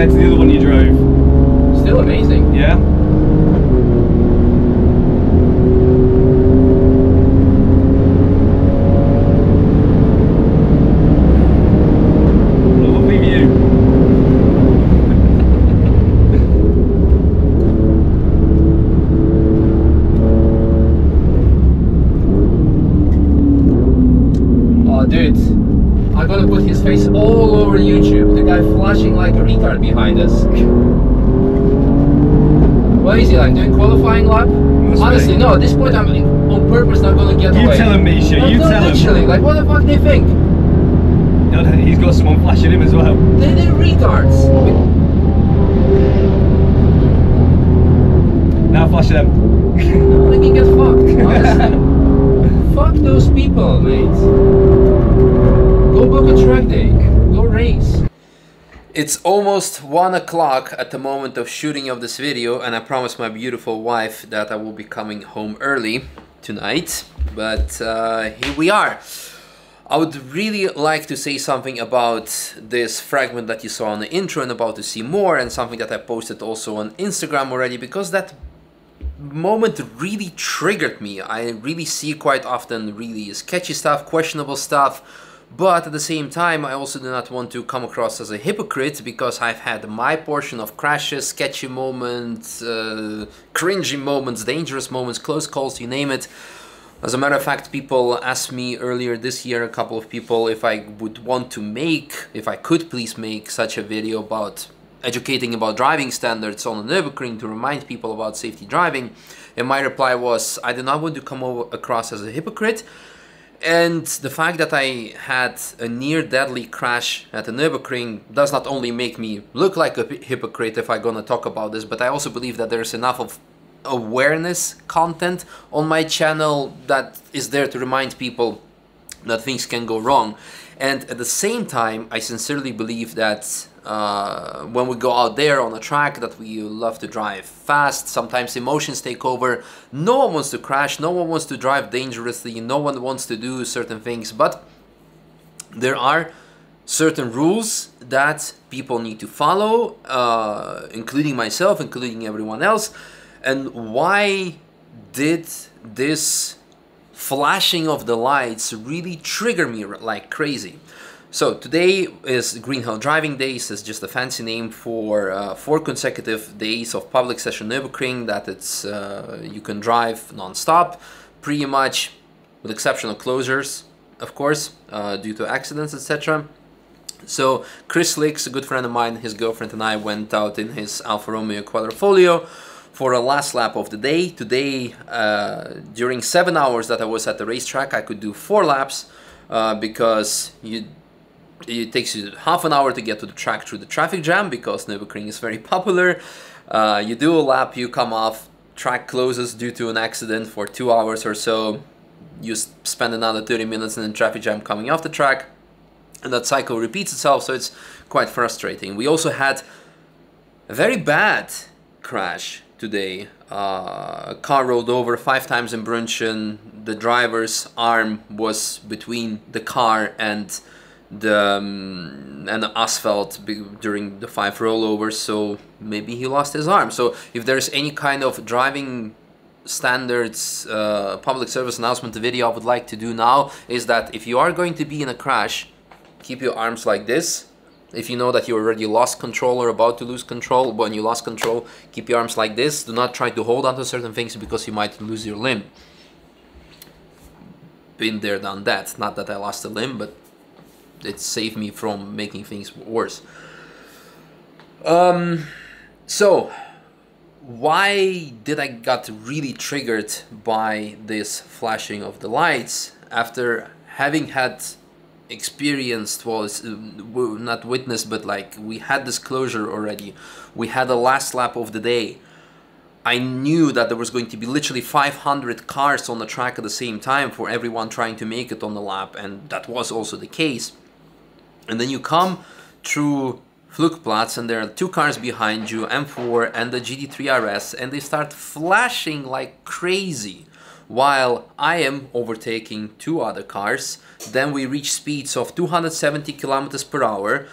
compared to the other one you drove? Still amazing. Yeah. Lovely view. Oh, dude. I'm gonna put his face all over YouTube. The guy flashing like a retard behind us. What is he like, doing qualifying lap? Honestly, no, at this point I'm on purpose not gonna get away. You tell him, Misha, you tell him. Literally, like what the fuck they think? No, he's got someone flashing him as well. They're retards. Now flash them. They can get fucked, honestly. Fuck those people, mate. Go book a track day. Go race. It's almost 1 o'clock at the moment of shooting of this video, and I promised my beautiful wife that I will be coming home early tonight, but here we are. I would really like to say something about this fragment that you saw on the intro and about to see more, and something that I posted also on Instagram already, because that moment really triggered me. I really see quite often really sketchy stuff, questionable stuff, but at the same time I also do not want to come across as a hypocrite, because I've had my portion of crashes, sketchy moments, cringy moments, dangerous moments, close calls, you name it. As a matter of fact, people asked me earlier this year, a couple of people, if I would want to make, if I could please make such a video about educating about driving standards on the Nürburgring to remind people about safety driving. And my reply was, I do not want to come across as a hypocrite. And the fact that I had a near deadly crash at the Nürburgring does not only make me look like a hypocrite if I'm gonna talk about this, but I also believe that there's enough of awareness content on my channel that is there to remind people that things can go wrong. And at the same time, I sincerely believe that when we go out there on a track that we love to drive fast, sometimes emotions take over. No one wants to crash, no one wants to drive dangerously, no one wants to do certain things, but there are certain rules that people need to follow, including myself, including everyone else. And why did this flashing of the lights really trigger me like crazy? So today is Green Hill Driving Days. It's just a fancy name for 4 consecutive days of public session Nürburgring that it's you can drive non-stop, pretty much, with exception of closures, of course, due to accidents, etc. So Chris Licks, a good friend of mine, his girlfriend and I went out in his Alfa Romeo Quadrifoglio for a last lap of the day. Today, during 7 hours that I was at the racetrack, I could do 4 laps because it takes you half an hour to get to the track through the traffic jam, because Nürburgring is very popular. You do a lap, you come off, track closes due to an accident for 2 hours or so. You spend another 30 minutes in the traffic jam coming off the track, and that cycle repeats itself, so it's quite frustrating. We also had a very bad crash today. A car rolled over 5 times in Brunchen. The driver's arm was between the car and the asphalt during the 5 rollovers, so maybe he lost his arm. So if there's any kind of driving standards public service announcement video I would like to do now, is that if you are going to be in a crash, keep your arms like this. If you know that you already lost control or about to lose control, when you lost control, keep your arms like this. Do not try to hold on to certain things, because you might lose your limb. Been there, done that. Not that I lost a limb, but it saved me from making things worse. So why did I got really triggered by this flashing of the lights after having had experienced, well, not witnessed, but like we had disclosure already. We had the last lap of the day. I knew that there was going to be literally 500 cars on the track at the same time for everyone trying to make it on the lap, and that was also the case. And then you come through Flugplatz and there are 2 cars behind you, M4 and the GT3 RS, and they start flashing like crazy while I am overtaking 2 other cars. Then we reach speeds of 270 kilometers per hour.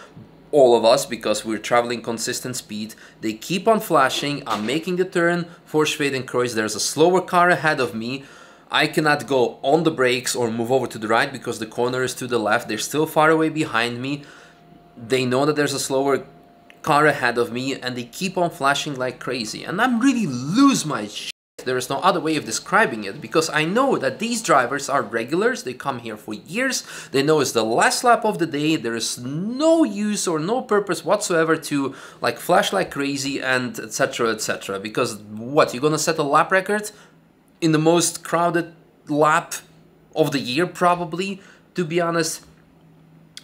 all of us, because we're traveling consistent speed. They keep on flashing. I'm making the turn for Schwedenkreuz. There's a slower car ahead of me. I cannot go on the brakes or move over to the right because the corner is to the left. They're still far away behind me. They know that there's a slower car ahead of me, and they keep on flashing like crazy. And I'm really lose my shit. There is no other way of describing it, because I know that these drivers are regulars. They come here for years. They know it's the last lap of the day. There is no use or no purpose whatsoever to like flash like crazy and etc, etc. Because what, you're gonna set a lap record in the most crowded lap of the year, probably, to be honest.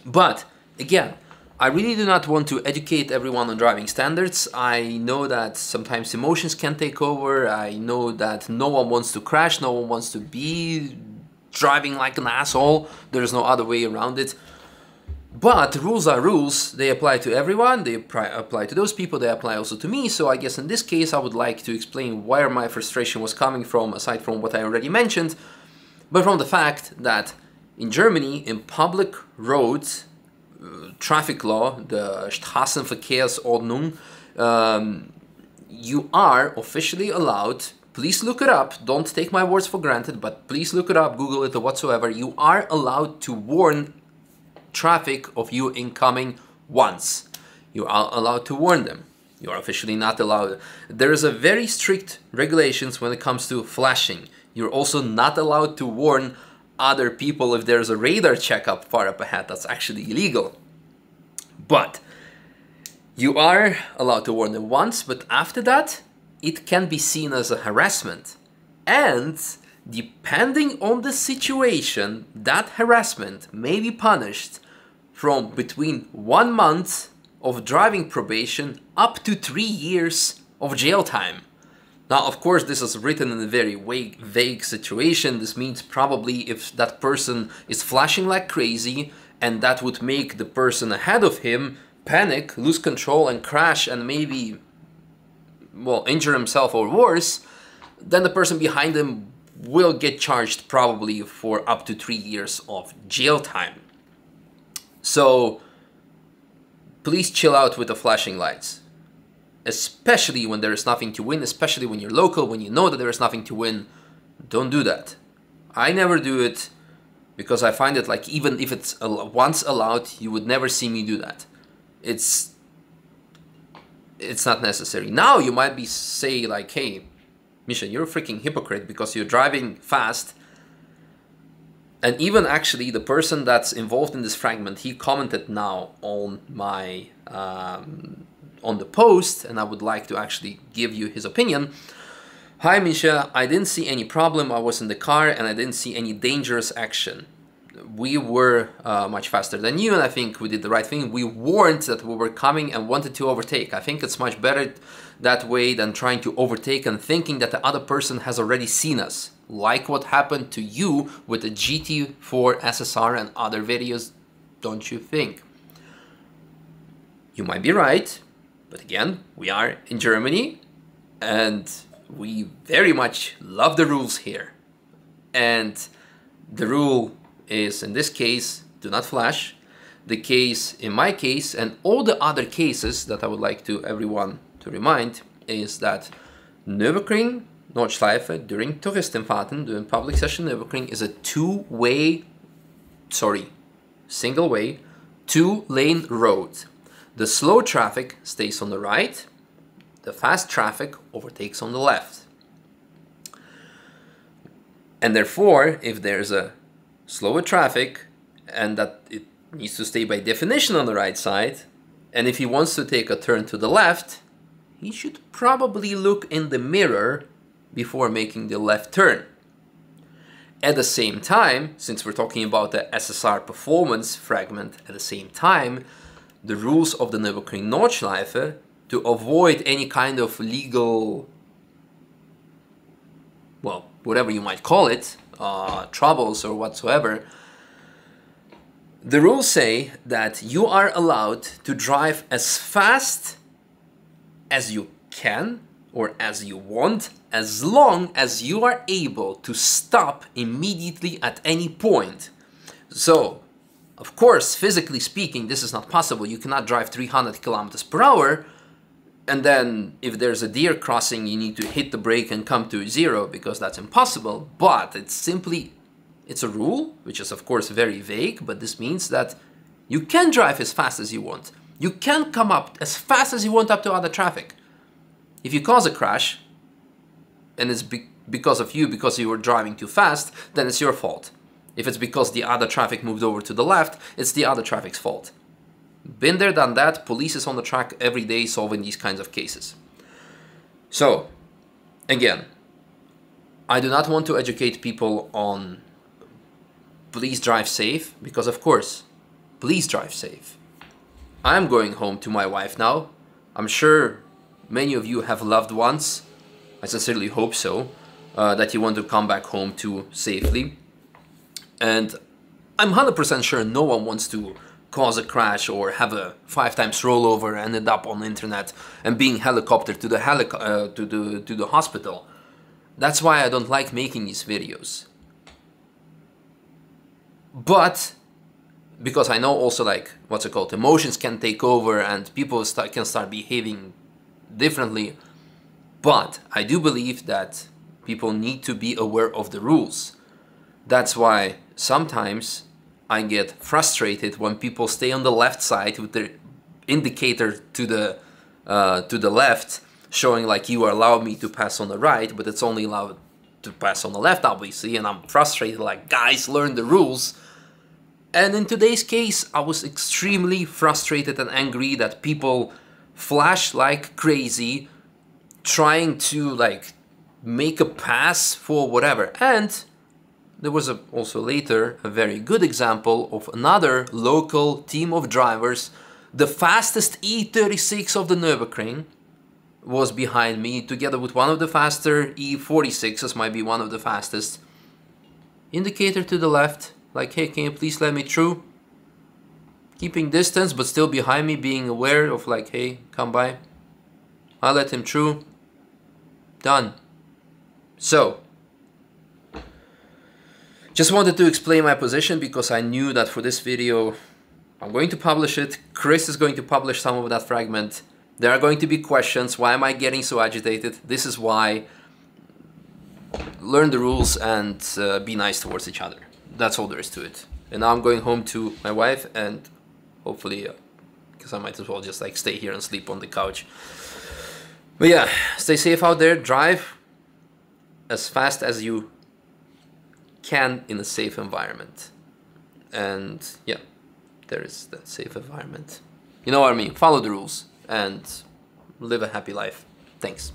But again, I really do not want to educate everyone on driving standards. I know that sometimes emotions can take over. I know that no one wants to crash, no one wants to be driving like an asshole. There's no other way around it. But rules are rules. They apply to everyone. They apply to those people. They apply also to me. So I guess in this case, I would like to explain where my frustration was coming from, aside from what I already mentioned. But from the fact that in Germany, in public roads, traffic law, the Straßenverkehrsordnung, you are officially allowed, please look it up, don't take my words for granted, but please look it up, Google it or whatsoever, you are allowed to warn traffic of you incoming once. You are allowed to warn them. You are officially not allowed. There is a very strict regulations when it comes to flashing. You're also not allowed to warn other people if there's a radar checkup far up ahead. That's actually illegal. But you are allowed to warn them once, but after that, it can be seen as a harassment. And depending on the situation, that harassment may be punished from between 1 month of driving probation up to 3 years of jail time. Now, of course, this is written in a very vague situation. This means probably if that person is flashing like crazy, and that would make the person ahead of him panic, lose control, and crash, and maybe, well, injure himself or worse, then the person behind him will get charged probably for up to 3 years of jail time. So, please chill out with the flashing lights. Especially when there is nothing to win, especially when you're local, when you know that there is nothing to win, don't do that. I never do it because I find it like even if it's once allowed, you would never see me do that. It's not necessary. Now you might be say like, hey, Misha, you're a freaking hypocrite because you're driving fast. And even actually the person that's involved in this fragment, he commented now on my on the post, and I would like to actually give you his opinion. Hi Misha, I didn't see any problem. I was in the car and I didn't see any dangerous action. We were much faster than you, and I think we did the right thing. We warned that we were coming and wanted to overtake. I think it's much better that way than trying to overtake and thinking that the other person has already seen us. Like what happened to you with the GT4 SSR and other videos, don't you think? You might be right. But again, we are in Germany and we very much love the rules here. And the rule is, in this case, do not flash. The case, in my case, and all the other cases that I would like to everyone to remind is that Nürburgring Nordschleife during Touristenfahrten, during public session Nürburgring, is a single way, 2-lane road. The slow traffic stays on the right, the fast traffic overtakes on the left. And therefore, if there's a slower traffic and that it needs to stay by definition on the right side, and if he wants to take a turn to the left, he should probably look in the mirror before making the left turn. At the same time, since we're talking about the SSR performance fragment, at the same time, the rules of the Nürburgring Nordschleife, to avoid any kind of legal, well, whatever you might call it, troubles or whatsoever, the rules say that you are allowed to drive as fast as you can or as you want, as long as you are able to stop immediately at any point. So, Of course, physically speaking, this is not possible. You cannot drive 300 kilometers per hour, and then if there's a deer crossing, you need to hit the brake and come to zero, because that's impossible. But it's a rule, which is of course very vague, but this means that you can drive as fast as you want. You can come up as fast as you want up to other traffic. If you cause a crash, and it's because of you, because you were driving too fast, then it's your fault. If it's because the other traffic moved over to the left, it's the other traffic's fault. Been there, done that. Police is on the track every day solving these kinds of cases. So, again, I do not want to educate people on please drive safe, because of course, please drive safe. I'm going home to my wife now. I'm sure many of you have loved ones. I sincerely hope so, that you want to come back home to safely. And I'm 100% sure no one wants to cause a crash or have a 5 times rollover and end up on the internet and being helicoptered to the hospital. That's why I don't like making these videos. But because I know also, like, what's it called, emotions can take over and people can start behaving differently. But I do believe that people need to be aware of the rules. That's why sometimes I get frustrated when people stay on the left side with their indicator to the left, showing like you allow me to pass on the right, but it's only allowed to pass on the left, obviously, and I'm frustrated, like, guys, learn the rules. And in today's case, I was extremely frustrated and angry that people flash like crazy, trying to like make a pass for whatever. And there was also later a very good example of another local team of drivers. The fastest E36 of the Nürburgring was behind me, together with one of the faster E46s, might be one of the fastest. Indicator to the left, like, hey, can you please let me through? Keeping distance, but still behind me, being aware of like, hey, come by. I let him through. Done. So, just wanted to explain my position because I knew that for this video, I'm going to publish it. Chris is going to publish some of that fragment. There are going to be questions. Why am I getting so agitated? This is why. Learn the rules and be nice towards each other. That's all there is to it. And now I'm going home to my wife, and hopefully, because I might as well just like stay here and sleep on the couch. But yeah, stay safe out there. Drive as fast as you can in a safe environment. And yeah, there is that safe environment. You know what I mean? Follow the rules and live a happy life. Thanks.